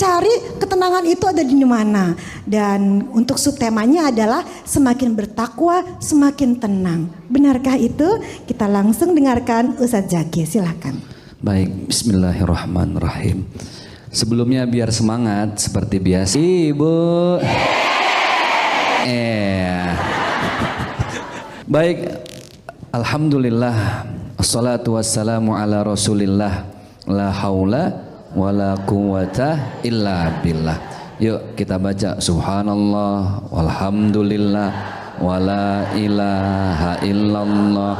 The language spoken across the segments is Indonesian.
cari ketenangan itu ada di mana. Dan untuk subtemanya adalah semakin bertakwa, semakin tenang. Benarkah itu? Kita langsung dengarkan Ustadz Zaki, silakan. Baik, bismillahirrahmanirrahim. Sebelumnya biar semangat seperti biasa. Ibu. Baik, alhamdulillah. Assalatu wassalamu ala rasulillah. La haula wala quwata illa billah. Yuk kita baca subhanallah walhamdulillah wala ilaha illallah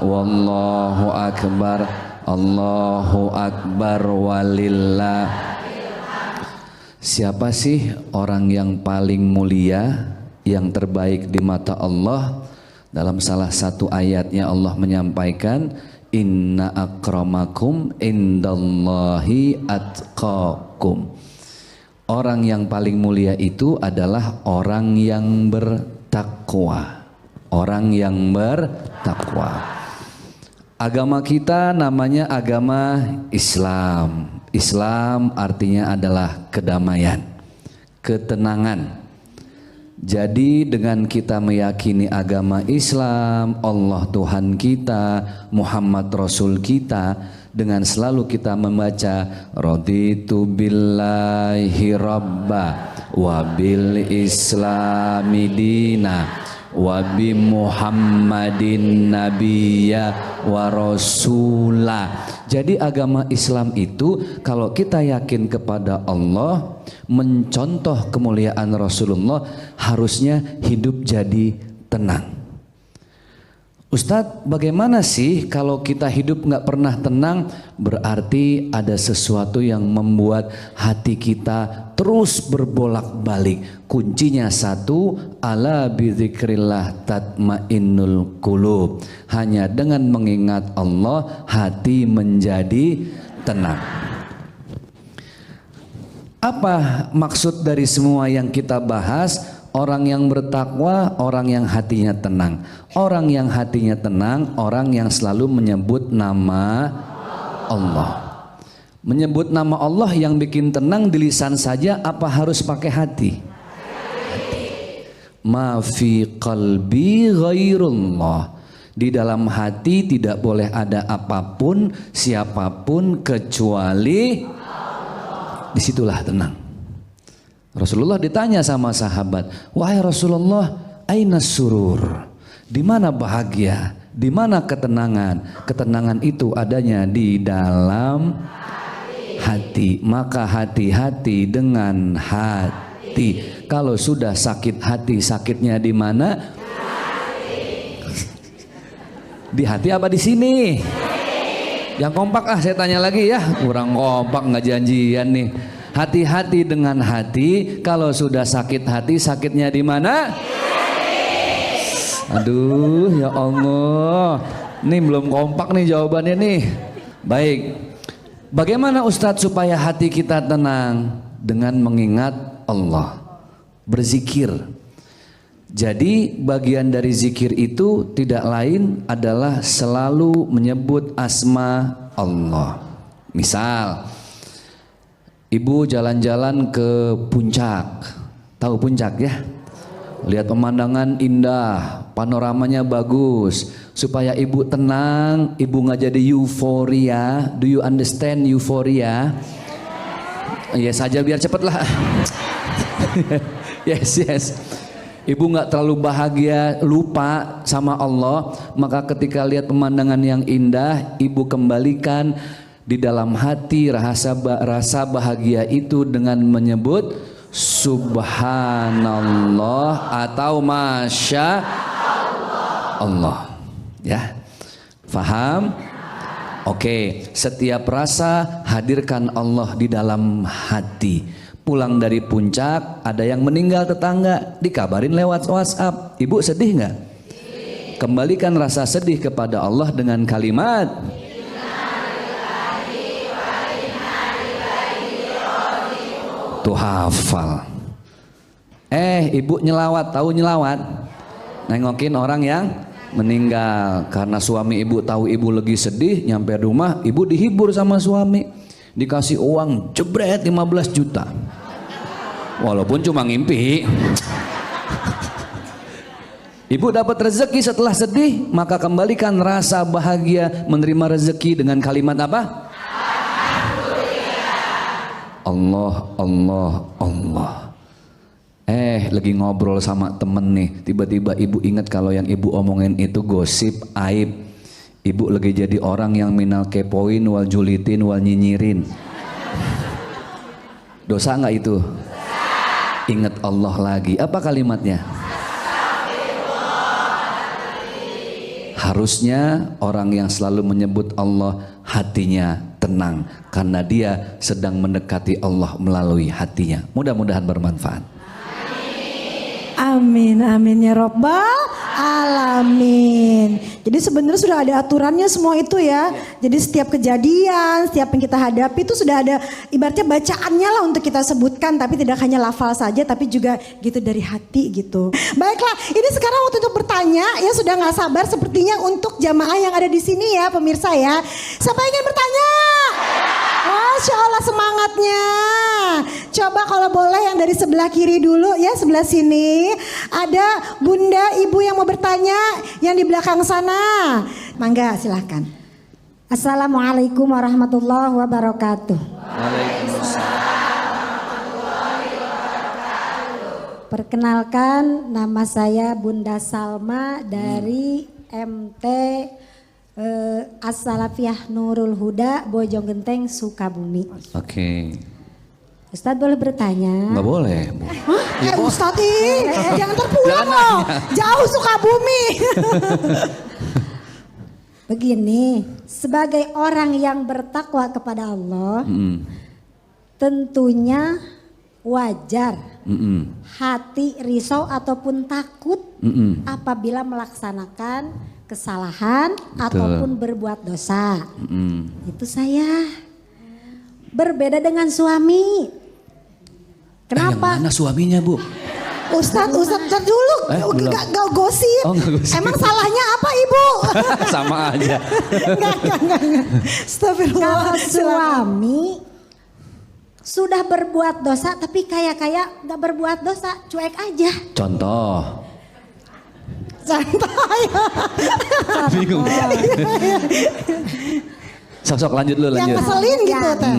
wallahu akbar Allahu akbar walillah. Siapa sih orang yang paling mulia, yang terbaik di mata Allah? Dalam salah satu ayatnya Allah menyampaikan, inna akramakum indallahi atqakum. Orang yang paling mulia itu adalah orang yang bertakwa. Orang yang bertakwa. Agama kita namanya agama Islam. Islam artinya adalah kedamaian, ketenangan. Jadi dengan kita meyakini agama Islam, Allah Tuhan kita, Muhammad Rasul kita, dengan selalu kita membaca raditu billahi rabba wa bil islami dina wa bi Muhammadin nabiyya wa rasula. Jadi agama Islam itu kalau kita yakin kepada Allah, mencontoh kemuliaan Rasulullah, harusnya hidup jadi tenang. Ustadz, bagaimana sih kalau kita hidup nggak pernah tenang? Berarti ada sesuatu yang membuat hati kita terus berbolak-balik. Kuncinya satu, ala bidzikrillah tatmainnul qulub. Hanya dengan mengingat Allah, hati menjadi tenang. Apa maksud dari semua yang kita bahas? Orang yang bertakwa, orang yang hatinya tenang. Orang yang hatinya tenang, orang yang selalu menyebut nama Allah. Menyebut nama Allah yang bikin tenang di lisan saja, apa harus pakai hati? Ma fi qalbi ghairullah. Di dalam hati tidak boleh ada apapun, siapapun kecuali Allah. Disitulah tenang. Rasulullah ditanya sama sahabat, wahai Rasulullah, aina surur? Di mana bahagia? Di mana ketenangan? Ketenangan itu adanya di dalam hati. Maka hati-hati dengan hati. Kalau sudah sakit hati, sakitnya di mana? Di hati apa di sini? Yang kompak saya tanya lagi ya. Kurang kompak, nggak janjian nih. Hati-hati dengan hati. Kalau sudah sakit hati, sakitnya di mana? Aduh, ya Allah. Ini belum kompak nih jawabannya nih. Baik. Bagaimana Ustadz supaya hati kita tenang? Dengan mengingat Allah. Berzikir. Jadi bagian dari zikir itu tidak lain adalah selalu menyebut asma Allah. Misal, ibu jalan-jalan ke puncak, tahu puncak ya? Lihat pemandangan indah, panoramanya bagus. Supaya ibu tenang, ibu nggak jadi euforia. Do you understand euforia? Yes saja biar cepet lah. Yes. Ibu nggak terlalu bahagia, lupa sama Allah. Maka ketika lihat pemandangan yang indah, ibu kembalikan di dalam hati rasa bahagia itu dengan menyebut subhanallah atau masya Allah. Ya, faham? Oke, setiap rasa hadirkan Allah di dalam hati. Pulang dari puncak, ada yang meninggal tetangga, dikabarin lewat WhatsApp. Ibu sedih nggak? Kembalikan rasa sedih kepada Allah dengan kalimat tuh hafal. Ibu nyelawat, tahu nyelawat? Nengokin orang yang meninggal. Karena suami ibu tahu ibu lagi sedih, nyampe rumah ibu dihibur sama suami. Dikasih uang jebret 15 juta. Walaupun cuma ngimpi. Ibu dapat rezeki setelah sedih, maka kembalikan rasa bahagia menerima rezeki dengan kalimat apa? Allah, Allah, Allah. Lagi ngobrol sama temen nih, tiba-tiba ibu ingat kalau yang ibu omongin itu gosip, aib. Ibu lagi jadi orang yang minal kepoin, wal julitin, wal nyinyirin. Dosa nggak itu? Ingat Allah lagi. Apa kalimatnya? Harusnya orang yang selalu menyebut Allah hatinya tenang karena dia sedang mendekati Allah melalui hatinya. Mudah-mudahan bermanfaat. Amin, amin ya Rabbal Alamin. Jadi sebenarnya sudah ada aturannya semua itu ya. Jadi setiap kejadian, setiap yang kita hadapi itu sudah ada ibaratnya bacaannya lah untuk kita sebutkan. Tapi tidak hanya lafal saja tapi juga gitu dari hati gitu. Baiklah, ini sekarang waktu untuk bertanya ya, sudah gak sabar sepertinya untuk jamaah yang ada di sini ya pemirsa ya. Siapa yang ingin bertanya? Masya Allah semangatnya. Coba kalau boleh yang dari sebelah kiri dulu ya, sebelah sini. Ada bunda ibu yang mau bertanya yang di belakang sana. Mangga silahkan. Assalamualaikum warahmatullahi wabarakatuh. Waalaikumsalam. Perkenalkan, nama saya Bunda Salma dari MT As-Salafiyah Nurul Huda, Bojonggenteng, Sukabumi. Oke. Ustadz boleh bertanya? Nggak boleh. Hah? Ustadz jangan terpulang loh. Jauh Sukabumi. Begini, sebagai orang yang bertakwa kepada Allah, tentunya wajar hati risau ataupun takut apabila melaksanakan kesalahan ataupun berbuat dosa. Itu saya. Berbeda dengan suami. Kenapa? Yang mana suaminya, Bu? Ustadz ntar dulu. Gak gosip. Oh, nggak gosip. Emang salahnya apa ibu? Sama aja. Enggak. Astagfirullah. Kalau suami sudah berbuat dosa tapi kayak gak berbuat dosa, cuek aja. Contoh. Santai. Bingung. Sok lanjut lu Yang lanjut. ngeselin gitu teh.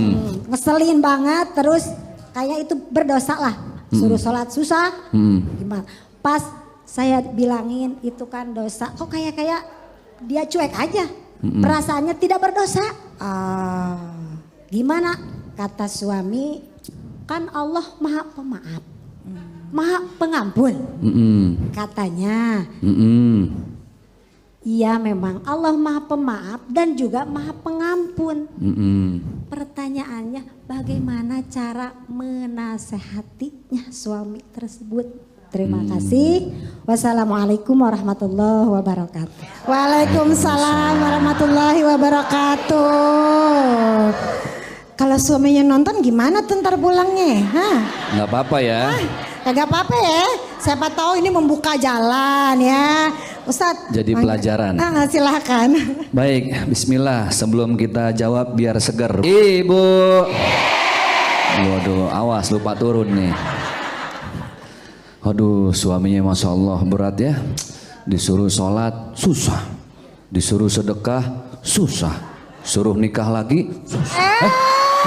Ngeselin banget, terus kayak itu berdosa lah. Suruh sholat susah, gimana? Pas saya bilangin itu kan dosa, kok kayak dia cuek aja. Perasaannya tidak berdosa. Gimana? Kata suami, kan Allah maha pemaaf, maha pengampun. Katanya. Iya memang Allah maha pemaaf dan juga maha pengampun. Pertanyaannya bagaimana cara menasehatinya suami tersebut? Terima kasih. Wassalamualaikum warahmatullahi wabarakatuh. Waalaikumsalam warahmatullahi wabarakatuh. Kalau suaminya nonton gimana tuh ntar pulangnya? Hah? Nggak apa-apa ya. Kagak apa-apa ya. Siapa tahu ini membuka jalan ya. Ustadz. Jadi pelajaran. Silahkan. Baik, bismillah. Sebelum kita jawab biar seger. Ibu. Waduh, awas lupa turun nih. Aduh, suaminya Masya Allah berat ya. Disuruh sholat, susah. Disuruh sedekah, susah. Suruh nikah lagi, susah.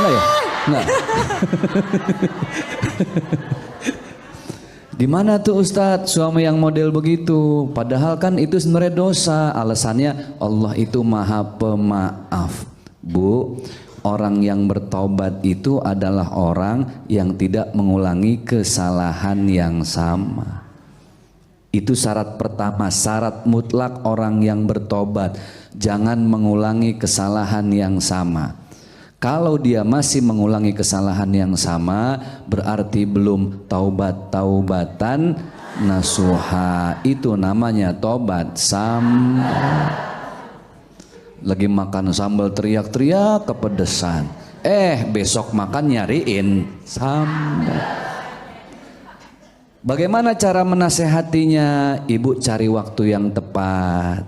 Enggak ya? Enggak. Gimana tuh Ustadz suami yang model begitu? Padahal kan itu sebenarnya dosa. Alasannya Allah itu maha pemaaf. Bu, orang yang bertobat itu adalah orang yang tidak mengulangi kesalahan yang sama. Itu syarat pertama, syarat mutlak orang yang bertobat. Jangan mengulangi kesalahan yang sama. Kalau dia masih mengulangi kesalahan yang sama, berarti belum taubatan nasuha. Itu namanya tobat sambal. Lagi makan sambal teriak-teriak kepedesan. Besok makan nyariin sambal. Bagaimana cara menasehatinya? Ibu cari waktu yang tepat,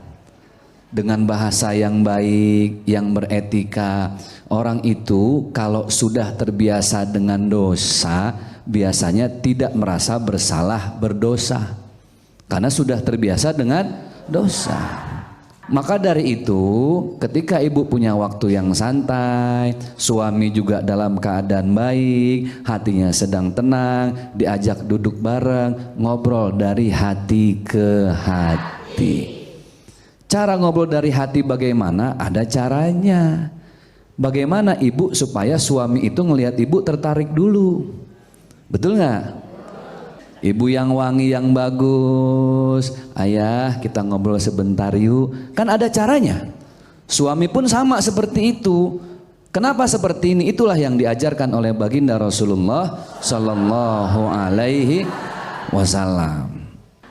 dengan bahasa yang baik, yang beretika. Orang itu kalau sudah terbiasa dengan dosa, biasanya tidak merasa bersalah, berdosa. Karena sudah terbiasa dengan dosa. Maka dari itu, ketika ibu punya waktu yang santai, suami juga dalam keadaan baik, hatinya sedang tenang, diajak duduk bareng, ngobrol dari hati ke hati. Cara ngobrol dari hati bagaimana? Ada caranya. Bagaimana ibu supaya suami itu ngelihat ibu tertarik dulu? Betul nggak? Ibu yang wangi yang bagus, ayah kita ngobrol sebentar yuk. Kan ada caranya. Suami pun sama seperti itu. Kenapa seperti ini? Itulah yang diajarkan oleh baginda Rasulullah Sallallahu Alaihi Wasallam.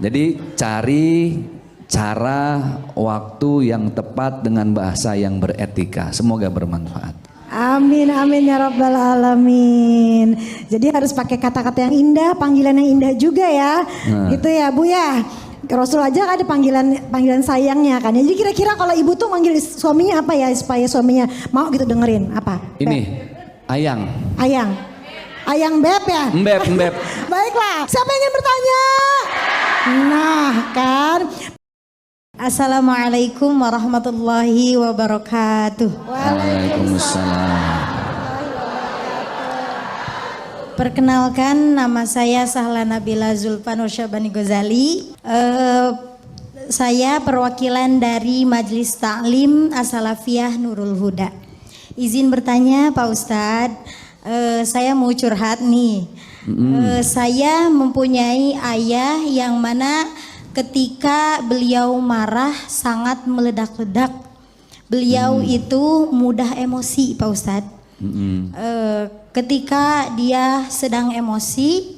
Jadi cari cara waktu yang tepat dengan bahasa yang beretika. Semoga bermanfaat. Amin, amin ya rabbal alamin. Jadi harus pakai kata-kata yang indah, panggilan yang indah juga ya. Gitu ya Bu ya. Rasul aja ada panggilan sayangnya kan. Jadi kira-kira kalau ibu tuh manggil suaminya apa ya supaya suaminya mau gitu dengerin apa? Ini ayang. Ayang. Ayang beb ya? Mbeb. Baiklah, siapa yang ingin bertanya? Nah kan. Assalamualaikum warahmatullahi wabarakatuh. Waalaikumsalam. Perkenalkan, nama saya Sahla Nabila Zulfanur Syabani Ghazali. Saya perwakilan dari Majelis Ta'lim As-Salafiyah Nurul Huda. Izin bertanya Pak Ustadz, saya mau curhat nih. Saya mempunyai ayah yang mana ketika beliau marah sangat meledak-ledak. Beliau itu mudah emosi Pak Ustadz. Ketika dia sedang emosi,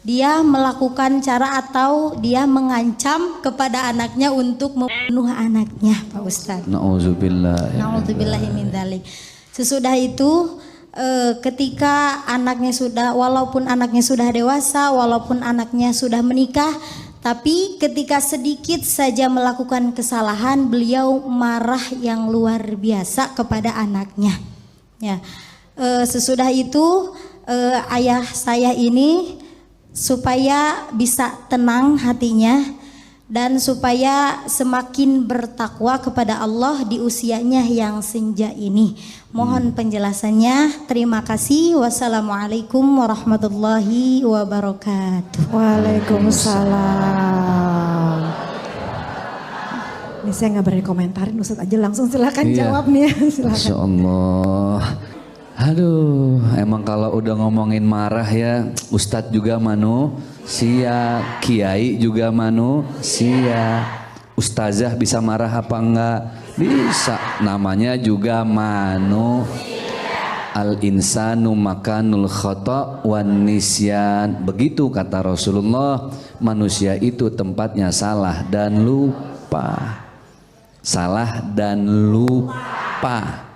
dia melakukan cara atau dia mengancam kepada anaknya untuk membunuh anaknya Pak Ustadz. Na'udzubillah. Na'udzubillahi min dzalik. Sesudah itu ketika anaknya sudah, walaupun anaknya sudah dewasa, walaupun anaknya sudah menikah, tapi ketika sedikit saja melakukan kesalahan, beliau marah yang luar biasa kepada anaknya. Ya, sesudah itu ayah saya ini supaya bisa tenang hatinya dan supaya semakin bertakwa kepada Allah di usianya yang senja ini. Mohon penjelasannya. Terima kasih. Wassalamualaikum warahmatullahi wabarakatuh. Waalaikumsalam. Ini saya nggak berani komentarin, Ustadz aja langsung silakan jawab nih. Silakan. Masya Allah. Aduh, emang kalau udah ngomongin marah ya, Ustadz juga manusia, kiai juga manusia, ustazah bisa marah apa enggak? Bisa, namanya juga al-insanu makanul khata' wan nisyan. Begitu kata Rasulullah, manusia itu tempatnya salah dan lupa. Salah dan lupa.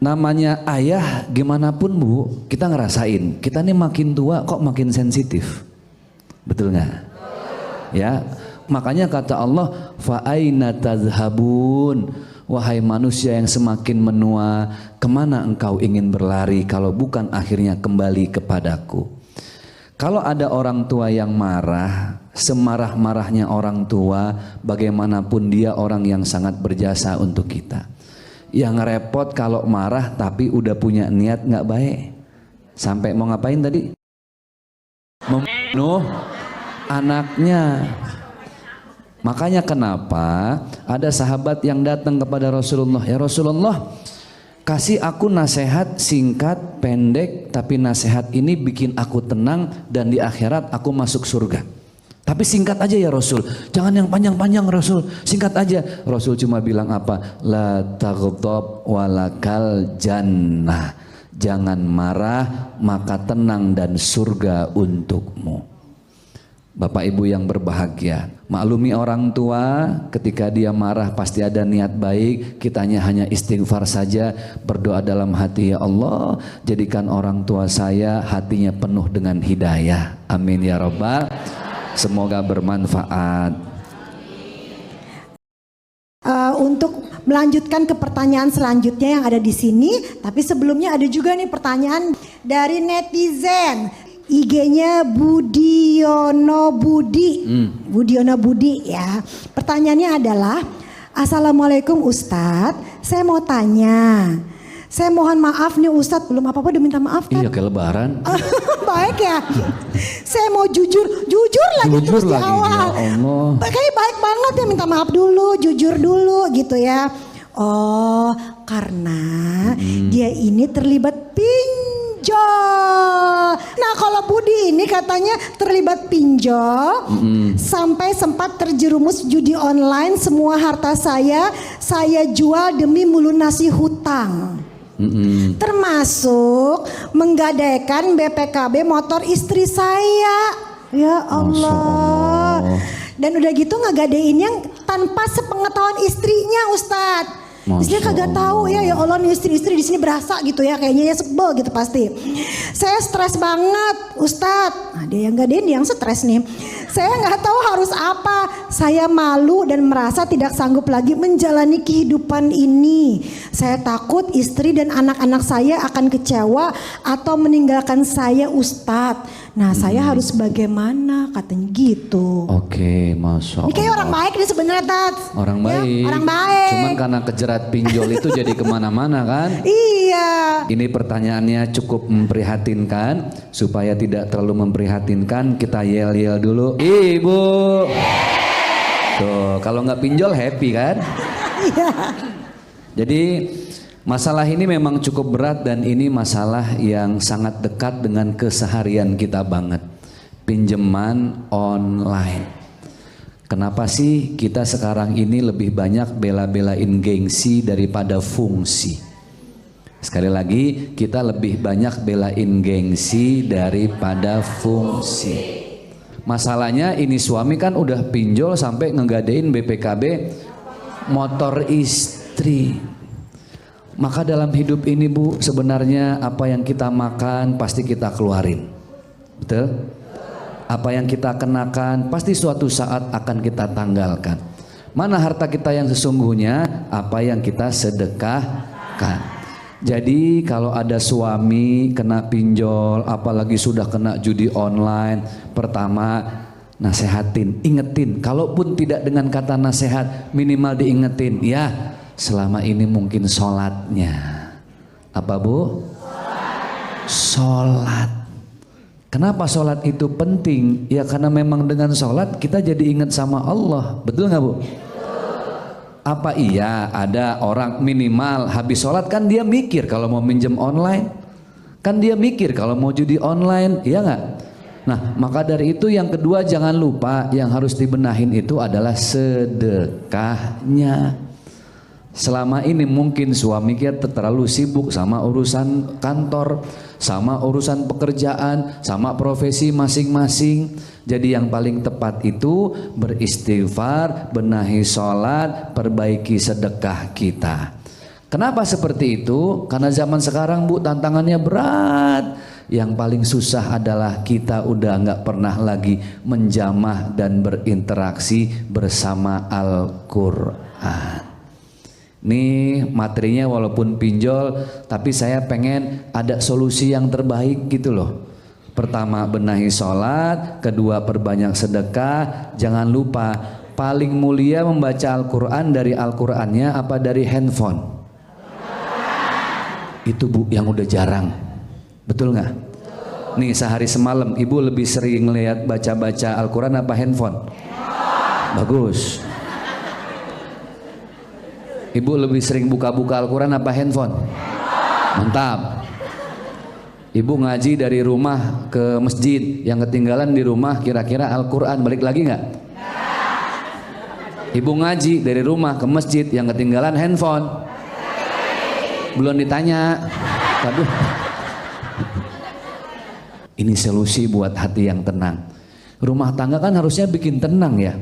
Namanya ayah gimana pun Bu, kita ngerasain, kita nih makin tua kok makin sensitif. Betul nggak? Ya, makanya kata Allah, fa aina tadhhabun, wahai manusia yang semakin menua, kemana engkau ingin berlari kalau bukan akhirnya kembali kepadaku. Kalau ada orang tua yang marah, semarah-marahnya orang tua, bagaimanapun dia orang yang sangat berjasa untuk kita. Yang repot kalau marah tapi udah punya niat nggak baik. Sampai mau ngapain tadi? Membunuh anaknya. Makanya kenapa ada sahabat yang datang kepada Rasulullah, ya Rasulullah, kasih aku nasihat singkat, pendek, tapi nasihat ini bikin aku tenang dan di akhirat aku masuk surga. Tapi singkat aja ya Rasul, jangan yang panjang-panjang Rasul, singkat aja. Rasul cuma bilang apa? La taghdab walakal jannah. Jangan marah, maka tenang dan surga untukmu. Bapak Ibu yang berbahagia, maklumi orang tua ketika dia marah pasti ada niat baik. Kitanya hanya istighfar saja, berdoa dalam hati, ya Allah jadikan orang tua saya hatinya penuh dengan hidayah. Amin ya Rabbal. Semoga bermanfaat. Untuk melanjutkan ke pertanyaan selanjutnya yang ada di sini. Tapi sebelumnya ada juga nih pertanyaan dari netizen. IG-nya Budiono Budi. Budiono Budi ya. Pertanyaannya adalah, Assalamualaikum Ustadz, saya mau tanya. Saya mohon maaf nih Ustadz, belum apa-apa udah minta maaf kan? Iya kayak lebaran. Baik ya. Saya mau jujur lagi Jujur terus di lagi, awal. ya Allah. Kayak baik banget ya, minta maaf dulu, jujur dulu gitu ya. Oh, karena dia ini terlibat pinjol. Nah, kalau Budi ini katanya terlibat pinjol, sampai sempat terjerumus judi online. Semua harta saya jual demi melunasi hutang. Termasuk menggadaikan BPKB motor istri saya. Ya Allah. Dan udah gitu ngagadein yang tanpa sepengetahuan istrinya, Ustadz. Istrinya kagak tahu ya Allah nih istri-istri di sini berasa gitu ya, kayaknya ya sebel gitu pasti. Saya stres banget, Ustadz. Nah, dia yang gadein, dia yang stres nih. Saya nggak tahu harus apa. Saya malu dan merasa tidak sanggup lagi menjalani kehidupan ini. Saya takut istri dan anak-anak saya akan kecewa atau meninggalkan saya, Ustadz. Nah, saya harus bagaimana? Katanya gitu. Oke, Masya Allah. Ini kayak orang baik nih sebenarnya, Tats. Orang Ya, baik. orang baik. Cuman karena kejerat pinjol itu jadi kemana-mana kan. Iya. Ini pertanyaannya cukup memprihatinkan. Supaya tidak terlalu memprihatinkan, kita yel-yel dulu. Ibu. Tuh, kalau nggak pinjol happy kan? Iya. Jadi masalah ini memang cukup berat dan ini masalah yang sangat dekat dengan keseharian kita banget. Pinjaman online. Kenapa sih kita sekarang ini lebih banyak bela-belain gengsi daripada fungsi? Sekali lagi, kita lebih banyak belain gengsi daripada fungsi. Masalahnya ini suami kan udah pinjol sampai ngegadein BPKB motor istri. Maka dalam hidup ini Bu, sebenarnya apa yang kita makan pasti kita keluarin. Betul? Apa yang kita kenakan pasti suatu saat akan kita tanggalkan. Mana harta kita yang sesungguhnya? Apa yang kita sedekahkan. Jadi kalau ada suami kena pinjol, apalagi sudah kena judi online, pertama nasehatin, ingetin. Kalaupun tidak dengan kata nasihat, minimal diingetin. Ya, selama ini mungkin sholatnya. Apa Bu? Sholat. Kenapa sholat itu penting? Ya karena memang dengan sholat kita jadi ingat sama Allah. Betul nggak Bu? Apa iya ada orang minimal habis sholat kan dia mikir kalau mau minjem online, kan dia mikir kalau mau judi online, iya nggak? Nah maka dari itu yang kedua jangan lupa yang harus dibenahin itu adalah sedekahnya. Selama ini mungkin suami kita terlalu sibuk sama urusan kantor, sama urusan pekerjaan, sama profesi masing-masing. Jadi yang paling tepat itu beristighfar, benahi sholat, perbaiki sedekah kita. Kenapa seperti itu? Karena zaman sekarang Bu tantangannya berat. Yang paling susah adalah kita udah nggak pernah lagi menjamah dan berinteraksi bersama Al-Quran. Nih materinya walaupun pinjol, tapi saya pengen ada solusi yang terbaik gitu loh. Pertama benahi sholat, kedua perbanyak sedekah. Jangan lupa paling mulia membaca Al-Quran dari Al-Qurannya apa dari handphone? Itu Bu yang udah jarang, betul nggak? Nih sehari semalam ibu lebih sering lihat baca-baca Al-Quran apa handphone? Bagus. Ibu lebih sering buka-buka Al-Quran apa handphone? Mantap. Ibu ngaji dari rumah ke masjid, yang ketinggalan di rumah kira-kira Al-Quran balik lagi nggak? Ibu ngaji dari rumah ke masjid, yang ketinggalan handphone. Belum ditanya. Aduh. Ini solusi buat hati yang tenang. Rumah tangga kan harusnya bikin tenang ya.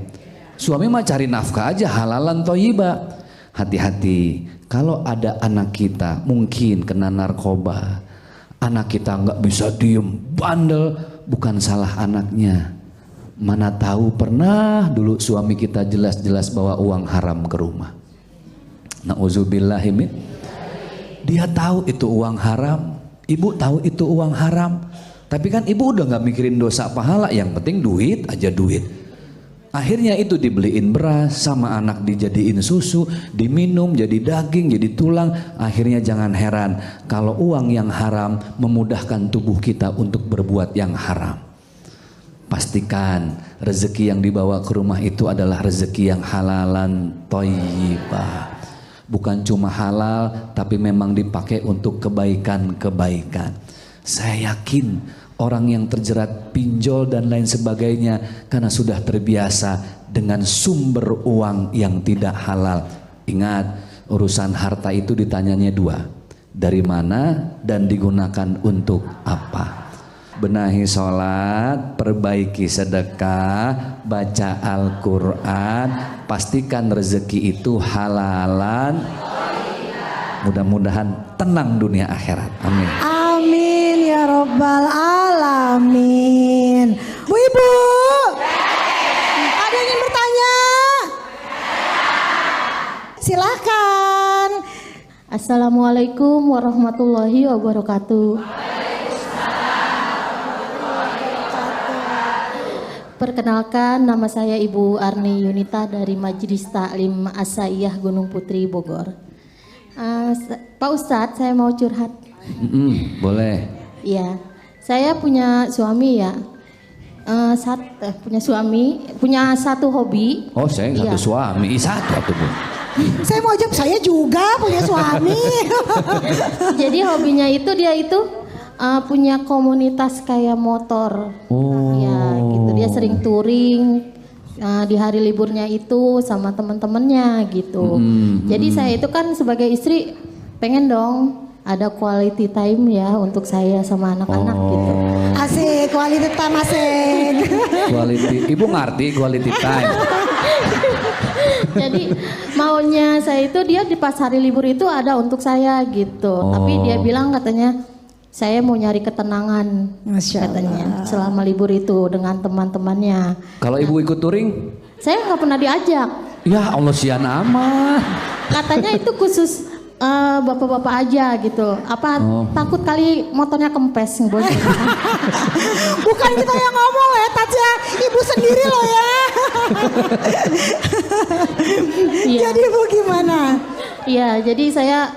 Suami mah cari nafkah aja, halalan thayyibah. Hati-hati, kalau ada anak kita mungkin kena narkoba, anak kita nggak bisa diem, bandel, bukan salah anaknya. Mana tahu pernah dulu suami kita jelas-jelas bawa uang haram ke rumah. Nauzubillahimin. Dia tahu itu uang haram, ibu tahu itu uang haram, tapi kan ibu udah nggak mikirin dosa pahala, yang penting duit aja duit. Akhirnya itu dibeliin beras, sama anak dijadiin susu, diminum jadi daging, jadi tulang. Akhirnya jangan heran kalau uang yang haram memudahkan tubuh kita untuk berbuat yang haram. Pastikan rezeki yang dibawa ke rumah itu adalah rezeki yang halalan thayyibah. Bukan cuma halal, tapi memang dipakai untuk kebaikan-kebaikan. Saya yakin orang yang terjerat pinjol dan lain sebagainya karena sudah terbiasa dengan sumber uang yang tidak halal. Ingat, urusan harta itu ditanyanya dua. Dari mana dan digunakan untuk apa? Benahi sholat, perbaiki sedekah, baca Al-Quran, pastikan rezeki itu halalan. Mudah-mudahan tenang dunia akhirat. Amin. Amin ya Rabbal Alamin. Bu Ibu, ada yang ingin bertanya? Silakan. Assalamualaikum warahmatullahi wabarakatuh. Perkenalkan, nama saya Ibu Arni Yunita dari Majelis Taklim As-Saiyah Gunung Putri Bogor. Pak Ustadz, saya mau curhat. Boleh. Iya, saya punya suami ya. Punya satu hobi. Oh, saya satu suami, satu tuh Bu. Saya mau jawab, saya juga punya suami. Jadi hobinya itu dia punya komunitas kayak motor. Ya gitu, dia sering touring di hari liburnya itu sama teman-temannya gitu. Jadi saya itu kan sebagai istri pengen dong ada quality time ya untuk saya sama anak-anak gitu. Asik, quality time asik. Quality, ibu ngerti quality time. Jadi maunya saya itu dia di pas hari libur itu ada untuk saya gitu. Tapi dia bilang katanya saya mau nyari ketenangan, Masya katanya selama libur itu dengan teman-temannya. Kalau ibu ikut touring? Saya nggak pernah diajak. Ya Allah, sian amat. Katanya itu khusus bapak-bapak aja gitu. Apa takut kali motornya kempes bos? Bukan kita yang ngomong ya, Tatya, ibu sendiri loh ya. Iya. Jadi ibu gimana? Iya, jadi saya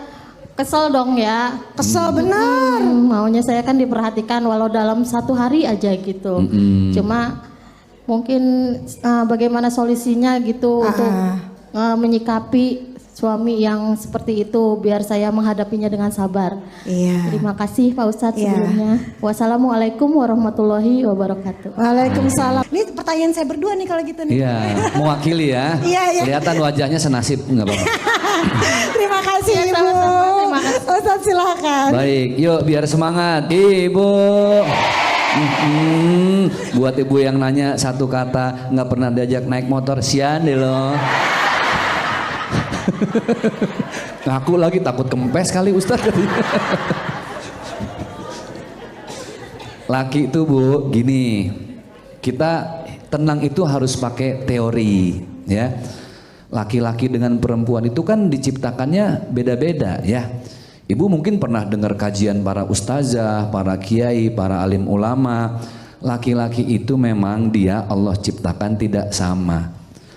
kesel dong ya. Kesel benar. Maunya saya kan diperhatikan walau dalam satu hari aja gitu. Cuma mungkin bagaimana solusinya gitu untuk menyikapi suami yang seperti itu biar saya menghadapinya dengan sabar. Iya. Terima kasih Pak Ustadz Iya. sebelumnya. Wassalamualaikum warahmatullahi wabarakatuh. Waalaikumsalam. Ini pertanyaan saya berdua nih kalau gitu nih. Iya, mewakili ya. Iya. Kelihatan wajahnya senasib, enggak apa-apa. Terima kasih Ibu. sama-sama, terima kasih. Ustadz silakan. Baik, yuk biar semangat. Ibu. Buat ibu yang nanya satu kata nggak pernah diajak naik motor, sian deh loh. Ngaku lagi takut kempes kali Ustadz. Laki itu Bu, gini, kita tenang itu harus pakai teori ya. Laki-laki dengan perempuan itu kan diciptakannya beda-beda ya. Ibu mungkin pernah dengar kajian para ustazah, para kiai, para alim ulama. Laki-laki itu memang dia Allah ciptakan tidak sama.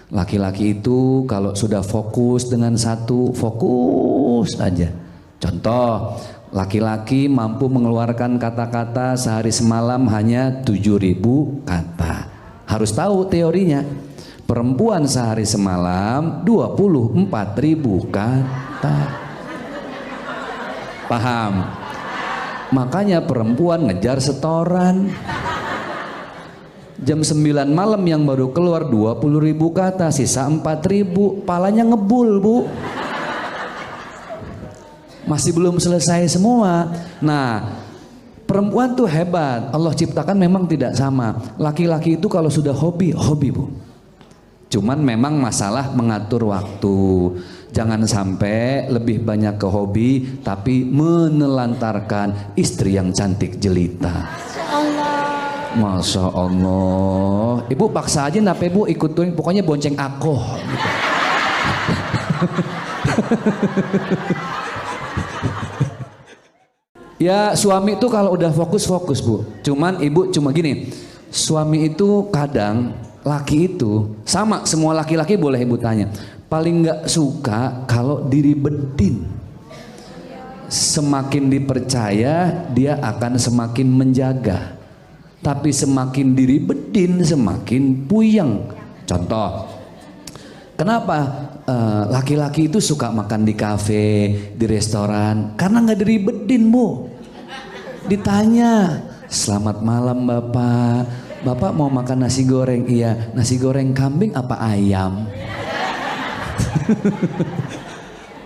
Laki-laki itu kalau sudah fokus dengan satu, fokus aja. Contoh, laki-laki mampu mengeluarkan kata-kata sehari semalam hanya 7.000 kata. Harus tahu teorinya. Perempuan sehari semalam 24.000 kata. Paham? Makanya perempuan ngejar setoran. Jam 9 malam yang baru keluar 20.000 kata, sisa 4.000, palanya ngebul Bu. Masih belum selesai semua. Nah, perempuan tuh hebat, Allah ciptakan memang tidak sama. Laki-laki itu kalau sudah hobi Bu. Cuman memang masalah mengatur waktu. Jangan sampai lebih banyak ke hobi tapi menelantarkan istri yang cantik jelita. Masya Allah. Ibu paksa aja nape Bu ikut touring, pokoknya bonceng aku gitu. Ya suami itu kalau udah fokus Bu. Cuman ibu cuma gini, suami itu kadang, laki itu sama, semua laki-laki boleh ibu tanya, paling nggak suka kalau diribetin. Semakin dipercaya dia akan semakin menjaga. Tapi semakin diribetin semakin puyeng. Contoh, kenapa laki-laki itu suka makan di kafe, di restoran? Karena nggak diribetin Bu. Ditanya, selamat malam Bapak, Bapak mau makan nasi goreng? Iya, nasi goreng kambing apa ayam?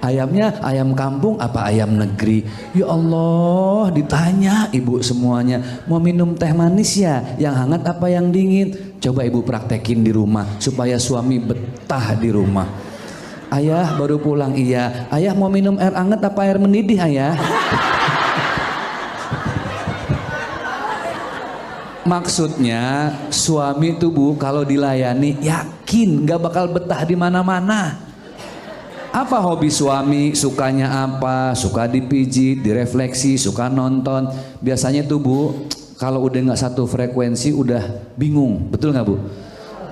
Ayamnya ayam kampung apa ayam negeri? Ya Allah, ditanya ibu semuanya. Mau minum teh manis ya? Yang hangat apa yang dingin? Coba ibu praktekin di rumah supaya suami betah di rumah. Ayah baru pulang, iya. Ayah mau minum air hangat apa air mendidih ayah? Maksudnya suami tuh Bu kalau dilayani yakin gak bakal betah di mana-mana. Apa hobi suami? Sukanya apa? Suka dipijit, direfleksi, suka nonton. Biasanya tuh Bu kalau udah nggak satu frekuensi udah bingung, betul nggak Bu?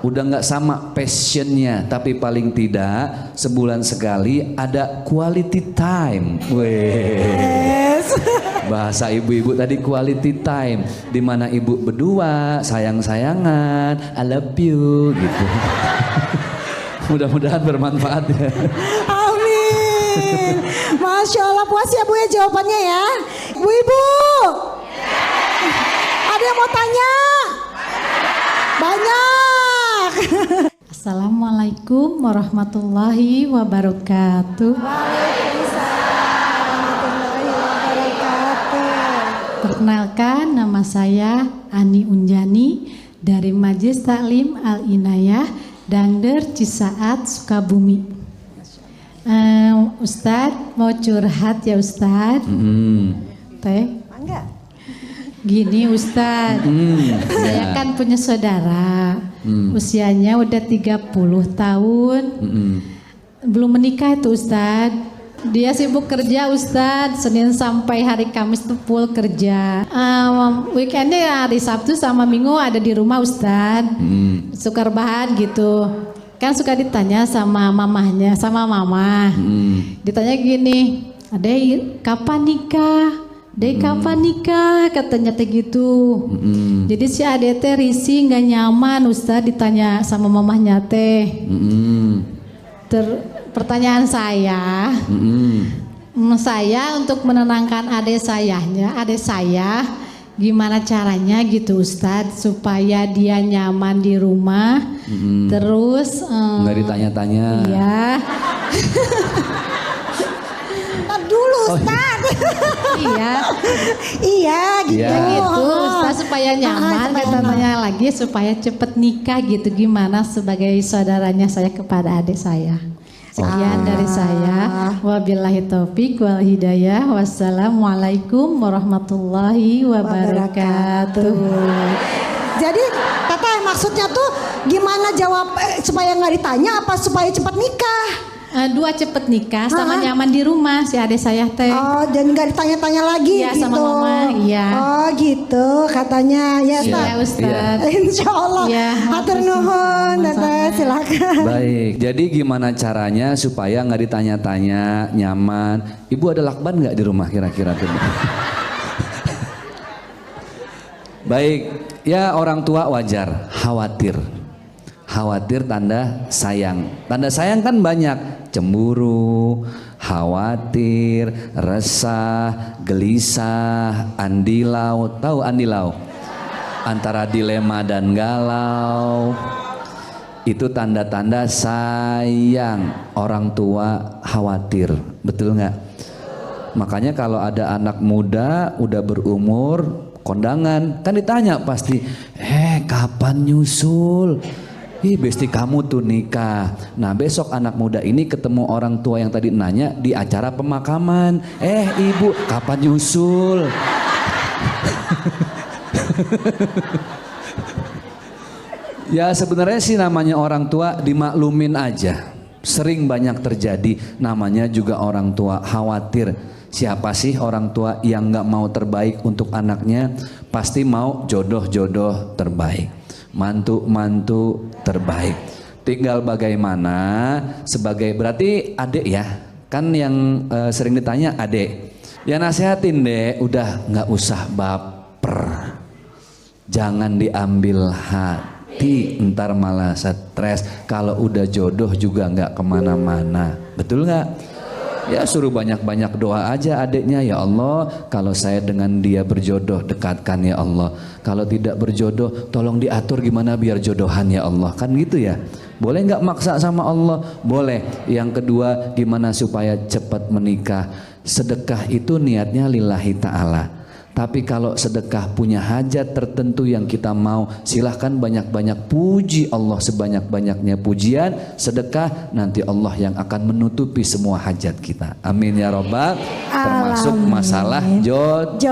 Udah nggak sama passionnya. Tapi paling tidak sebulan sekali ada quality time. Weh. Bahasa ibu-ibu tadi quality time, dimana ibu berdua sayang-sayangan, I love you gitu. Mudah-mudahan bermanfaat ya. Amin. Masya Allah, puas ya Bu ya jawabannya ya. Ibu-ibu, ada yang mau tanya? Banyak. Assalamualaikum warahmatullahi wabarakatuh. Perkenalkan, nama saya Ani Unjani dari Majelis Taklim Al-Inayah Dangder Cisaat Sukabumi. Ustadz mau curhat ya Ustadz. Teh. Enggak. Gini Ustadz, saya kan punya saudara, usianya udah 30 tahun, belum menikah itu Ustadz. Dia sibuk kerja Ustadz, Senin sampai hari Kamis tuh full kerja. Weekendnya hari Sabtu sama Minggu ada di rumah Ustadz, suka rebahan gitu. Kan suka ditanya sama mamahnya, sama mama. Ditanya gini, Adek kapan nikah? Dek kapan nikah? Katanya teh gitu. Jadi si Adek teh risih nggak nyaman Ustadz ditanya sama mamahnya teh. Pertanyaan saya, saya untuk menenangkan adik saya, gimana caranya gitu Ustadz supaya dia nyaman di rumah, terus nggak ditanya-tanya. Iya. Ntar dulu Ustaz. Iya. Iya gitu. Iya. Gitu Ustadz supaya nyaman, supaya kita nyaman. tanya lagi supaya cepet nikah gitu, gimana sebagai saudaranya saya kepada adik saya. Sekian dari saya. Wabillahi taufik wal hidayah. Wassalamualaikum warahmatullahi wabarakatuh. Jadi Teteh maksudnya tuh gimana jawab supaya nggak ditanya apa supaya cepat nikah? Dua cepet nikah sama nyaman di rumah si adik saya teh. Oh, dan nggak ditanya-tanya lagi Iya, gitu. sama mama, iya. Oh, gitu katanya. Ya, Ustaz. Iya Ustadz. Insya Allah. Iya, Hatur nuhun, Teteh, silakan. Baik, jadi gimana caranya supaya nggak ditanya-tanya, nyaman? Ibu ada lakban nggak di rumah kira-kira tuh? Baik, ya orang tua wajar khawatir. Khawatir tanda sayang. Tanda sayang kan banyak. Cemburu, khawatir, resah, gelisah, andilau. Tahu andilau? Antara dilema dan galau. Itu tanda-tanda sayang. Orang tua khawatir. Betul nggak? Makanya kalau ada anak muda udah berumur kondangan kan ditanya pasti, kapan nyusul? Ih besti kamu tuh nikah. Nah besok anak muda ini ketemu orang tua yang tadi nanya di acara pemakaman. Ibu kapan nyusul? Ya sebenarnya sih namanya orang tua dimaklumin aja. Sering banyak terjadi, namanya juga orang tua khawatir. Siapa sih orang tua yang nggak mau terbaik untuk anaknya? Pasti mau jodoh-jodoh terbaik, mantu-mantu terbaik. Tinggal bagaimana sebagai, berarti adik ya, kan yang sering ditanya adik. Ya nasihatin deh, udah nggak usah baper, jangan diambil hati, ntar malah stres. Kalau udah jodoh juga nggak kemana-mana, betul nggak? Ya suruh banyak-banyak doa aja adiknya, ya Allah kalau saya dengan dia berjodoh dekatkan ya Allah, kalau tidak berjodoh tolong diatur gimana biar jodohan ya Allah, kan gitu ya. Boleh nggak maksa sama Allah? Boleh. Yang kedua, gimana supaya cepat menikah? Sedekah itu niatnya lillahi ta'ala. Tapi kalau sedekah punya hajat tertentu yang kita mau, silahkan banyak-banyak puji Allah sebanyak-banyaknya pujian. Sedekah nanti Allah yang akan menutupi semua hajat kita. Amin ya robbal. Termasuk masalah jodoh.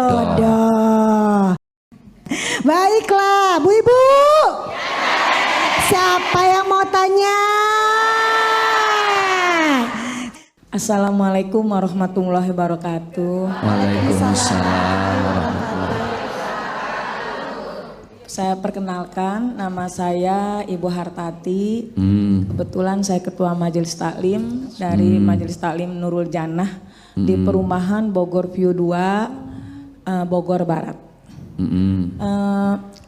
Baiklah, Bu Ibu. Siapa yang mau tanya? Assalamualaikum warahmatullahi wabarakatuh. Waalaikumsalam warahmatullahi. Saya perkenalkan, nama saya Ibu Hartati. Kebetulan saya Ketua Majelis Taklim dari Majelis Taklim Nurul Jannah di Perumahan Bogor View 2, Bogor Barat.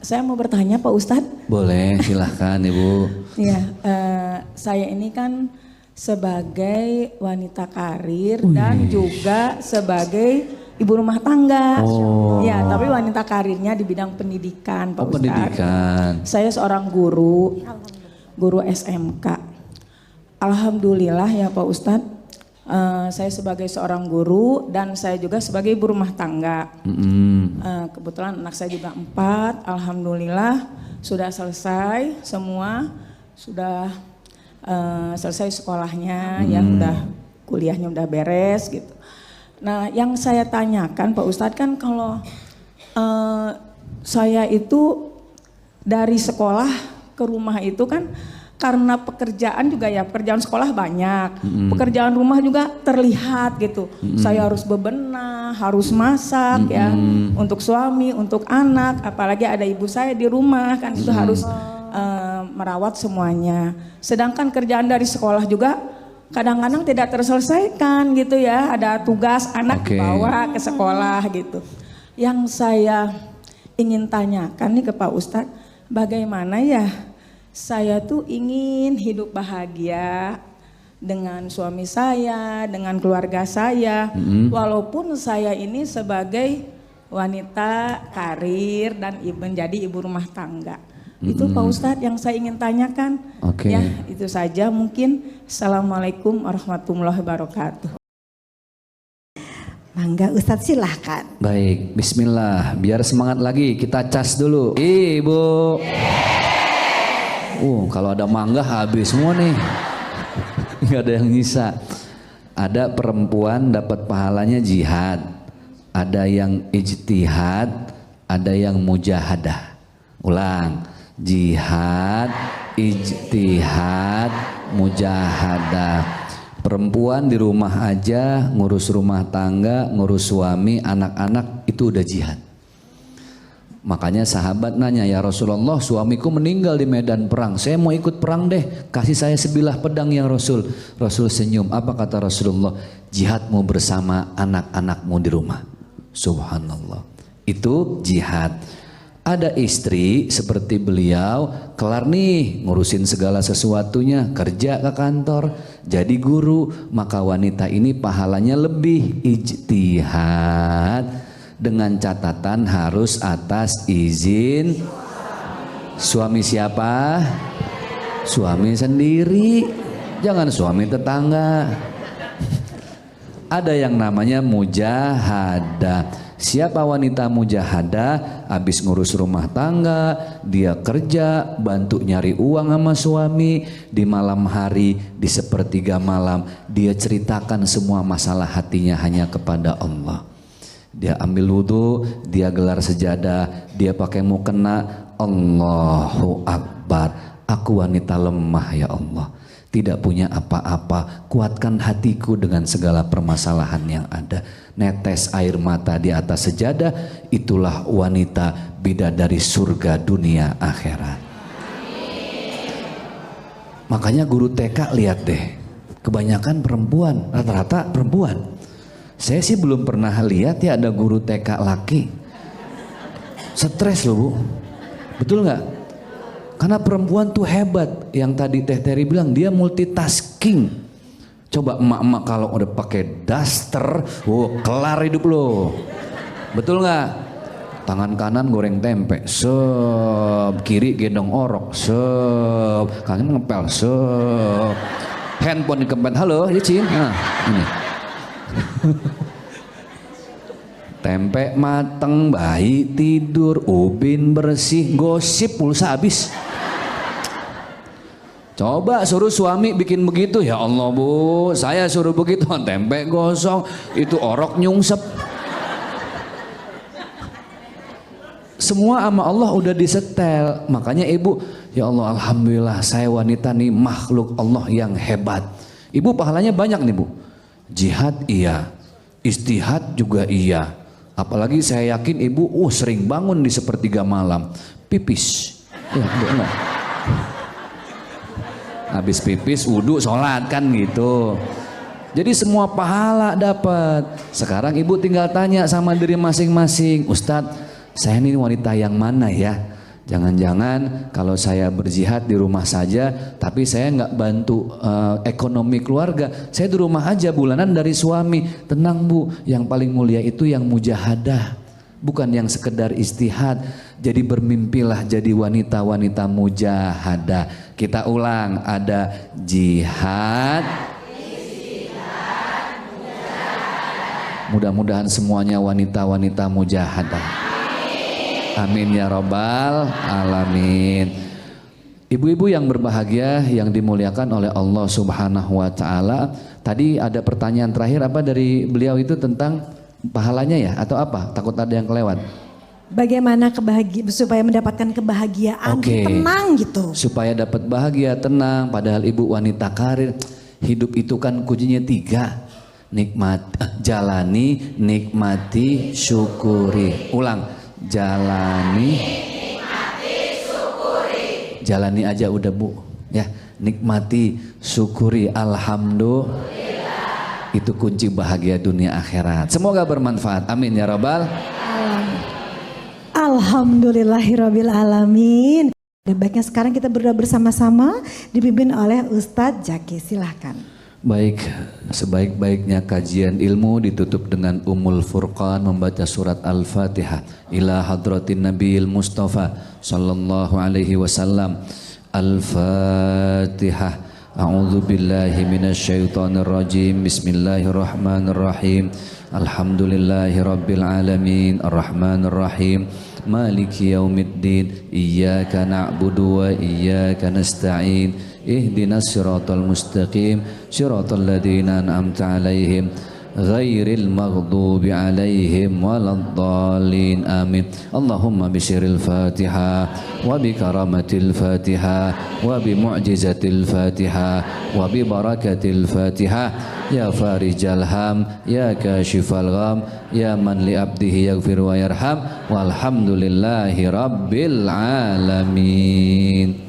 Saya mau bertanya Pak Ustadz. Boleh, silahkan Ibu. Iya, saya ini kan sebagai wanita karir dan juga sebagai ibu rumah tangga. Ya, tapi wanita karirnya di bidang pendidikan, Pak Ustadz. Pendidikan. Saya seorang guru SMK. Alhamdulillah ya Pak Ustadz, saya sebagai seorang guru dan saya juga sebagai ibu rumah tangga. Kebetulan anak saya juga 4, alhamdulillah sudah selesai semua, sudah selesai sekolahnya, ya udah kuliahnya udah beres gitu. Nah yang saya tanyakan Pak Ustadz, kan kalau saya itu dari sekolah ke rumah itu kan karena pekerjaan juga ya, pekerjaan sekolah banyak, pekerjaan rumah juga terlihat gitu. Saya harus bebenah, harus masak ya, untuk suami, untuk anak, apalagi ada ibu saya di rumah kan itu harus merawat semuanya. Sedangkan kerjaan dari sekolah juga kadang-kadang tidak terselesaikan gitu ya, ada tugas anak dibawa ke sekolah gitu. Yang saya ingin tanyakan nih ke Pak Ustadz, bagaimana ya saya tuh ingin hidup bahagia dengan suami saya, dengan keluarga saya, walaupun saya ini sebagai wanita karir dan menjadi ibu rumah tangga. Itu Pak Ustadz yang saya ingin tanyakan. Ya itu saja mungkin. Assalamualaikum warahmatullahi wabarakatuh. Mangga Ustadz silahkan. Baik, bismillah. Biar semangat lagi, kita cas dulu. Ibu. Kalau ada mangga habis semua nih. Nggak ada yang nyisa. Ada perempuan dapat pahalanya jihad. Ada yang ijtihad, ada yang mujahadah. Ulang. Jihad, ijtihad, mujahadah. Perempuan di rumah aja ngurus rumah tangga, ngurus suami, anak-anak itu udah jihad. Makanya sahabat nanya, ya Rasulullah suamiku meninggal di medan perang, saya mau ikut perang deh, kasih saya sebilah pedang ya Rasul. Rasul senyum, apa kata Rasulullah? Jihadmu bersama anak-anakmu di rumah. Subhanallah, itu jihad. Ada istri seperti beliau, kelar nih ngurusin segala sesuatunya, kerja ke kantor, jadi guru, maka wanita ini pahalanya lebih. Ijtihad, dengan catatan harus atas izin suami siapa? Suami sendiri, jangan suami tetangga. Ada yang namanya mujahadah. Siapa wanita mujahadah? Habis ngurus rumah tangga, dia kerja, bantu nyari uang sama suami. Di malam hari, di sepertiga malam, dia ceritakan semua masalah hatinya hanya kepada Allah. Dia ambil wudhu, dia gelar sejadah, dia pakai mukena, Allahu Akbar, aku wanita lemah ya Allah. tidak punya apa-apa, kuatkan hatiku dengan segala permasalahan yang ada. Netes air mata di atas sejadah, itulah wanita bidadari surga dunia akhirat. Makanya guru TK lihat deh, kebanyakan perempuan, rata-rata perempuan. Saya sih belum pernah lihat ya ada guru TK laki. Stres loh Bu, betul nggak? Karena perempuan tuh hebat, yang tadi Teh Teri bilang dia multitasking. Coba emak-emak kalau udah pakai daster, kelar hidup lo. Betul nggak? Tangan kanan goreng tempe, kiri gendong orok, kanan ngepel, handphone dikempet, halo Licin, nah ini. Tempe mateng, bayi tidur, ubin bersih, gosip pulsa habis. Coba suruh suami bikin begitu, ya Allah Bu, saya suruh begitu, tempe gosong, itu orok nyungsep. Semua sama Allah udah disetel, makanya ibu, ya Allah alhamdulillah saya wanita nih makhluk Allah yang hebat. Ibu pahalanya banyak nih Bu, jihad iya, istihad juga iya. Apalagi saya yakin ibu sering bangun di sepertiga malam, pipis. Ya, enggak. Habis pipis, wudhu, sholat kan gitu. Jadi semua pahala dapat. Sekarang ibu tinggal tanya sama diri masing-masing, Ustadz, saya ini wanita yang mana ya? Jangan-jangan kalau saya berjihad di rumah saja, tapi saya nggak bantu ekonomi keluarga. Saya di rumah aja bulanan dari suami. Tenang Bu, yang paling mulia itu yang mujahadah, bukan yang sekedar istihad. Jadi bermimpilah jadi wanita-wanita mujahadah. Kita ulang, ada jihad, mudah-mudahan semuanya wanita-wanita mujahadah. Amin ya robbal alamin. Ibu-ibu yang berbahagia yang dimuliakan oleh Allah Subhanahu wa taala. Tadi ada pertanyaan terakhir apa dari beliau itu tentang pahalanya ya atau apa? Takut ada yang kelewat. Bagaimana supaya mendapatkan kebahagiaan, tenang gitu. Supaya dapat bahagia, tenang, padahal ibu wanita karir, hidup itu kan kuncinya 3. Jalani, nikmati, syukuri. Ulang, jalani, nikmati, syukuri. Jalani aja udah Bu, ya. Nikmati, syukuri, alhamdulillah. Itu kunci bahagia dunia akhirat. Semoga bermanfaat. Amin ya rabbal. Alhamdulillahirabbil alamin. Dan baiknya sekarang kita berdoa bersama-sama dipimpin oleh Ustadz Zaki, silahkan. Baik, sebaik-baiknya kajian ilmu ditutup dengan Ummul Furqan membaca surat Al-Fatihah ila hadratin Nabiyil Mustafa sallallahu alaihi wasallam. Al-Fatihah. A'udzu billahi minasyaitonir rajim. Bismillahirrahmanirrahim. Alhamdulillahirabbil alamin. Arrahmanir rahim. Maliki yaumiddin. Iyyaka na'budu wa iyyaka nasta'in. Ihdinas siratal mustaqim. Siratal ladzina an'amta 'alaihim ghairil maghdubi 'alaihim waladdallin. Amin. Allahumma bisiril Fatihah wa bi karamatil Fatihah wa bi mu'jizatil Fatihah wa bi barakatil Fatihah. Ya farijal ham, ya kashifal gham, ya man li abdihi yaghfir wa yarham. Walhamdulillahi rabbil alamin.